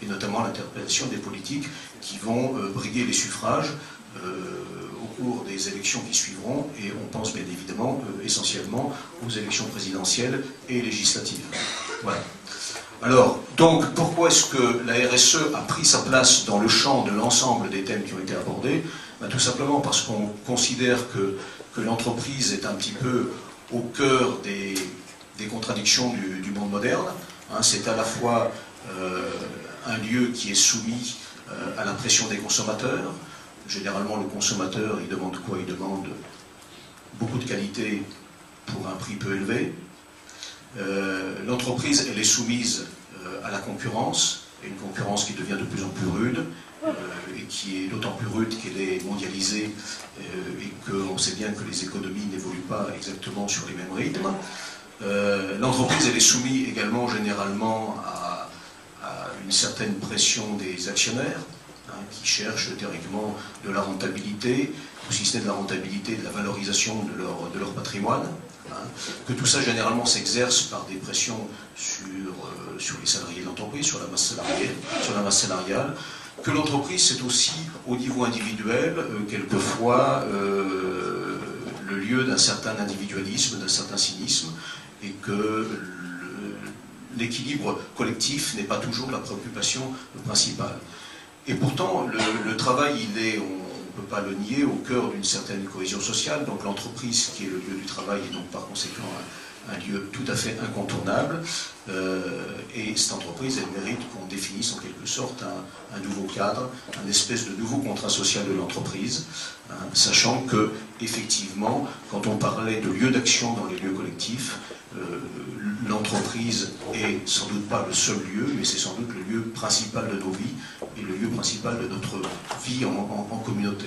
et notamment l'interprétation des politiques qui vont briguer les suffrages au cours des élections qui suivront, et on pense bien évidemment essentiellement aux élections présidentielles et législatives. Voilà. Alors, donc, pourquoi est-ce que la RSE a pris sa place dans le champ de l'ensemble des thèmes qui ont été abordés? Tout simplement parce qu'on considère que l'entreprise est un petit peu au cœur des contradictions du monde moderne. C'est à la fois un lieu qui est soumis à la pression des consommateurs. Généralement, le consommateur, il demande quoi? Il demande beaucoup de qualité pour un prix peu élevé. L'entreprise, elle est soumise à la concurrence, et une concurrence qui devient de plus en plus rude, et qui est d'autant plus rude qu'elle est mondialisée, et qu'on sait bien que les économies n'évoluent pas exactement sur les mêmes rythmes. L'entreprise, elle est soumise également généralement à une certaine pression des actionnaires, qui cherchent théoriquement de la rentabilité, ou si ce n'est de la rentabilité, de la valorisation de leur patrimoine. Que tout ça généralement s'exerce par des pressions sur les salariés de l'entreprise, sur la masse salariale, que l'entreprise c'est aussi au niveau individuel, quelquefois le lieu d'un certain individualisme, d'un certain cynisme, et que l'équilibre collectif n'est pas toujours la préoccupation principale. Et pourtant, le travail, il est, on ne peut pas le nier, au cœur d'une certaine cohésion sociale. Donc l'entreprise, qui est le lieu du travail, est donc par conséquent un lieu tout à fait incontournable. Et cette entreprise, elle mérite qu'on définisse en quelque sorte un nouveau cadre, un espèce de nouveau contrat social de l'entreprise, sachant que, effectivement, quand on parlait de lieu d'action dans les lieux collectifs, l'entreprise est sans doute pas le seul lieu, mais c'est sans doute le lieu principal de nos vies et le lieu principal de notre vie en communauté.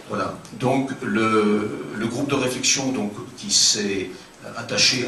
Voilà. Donc le groupe de réflexion donc, qui s'est attaché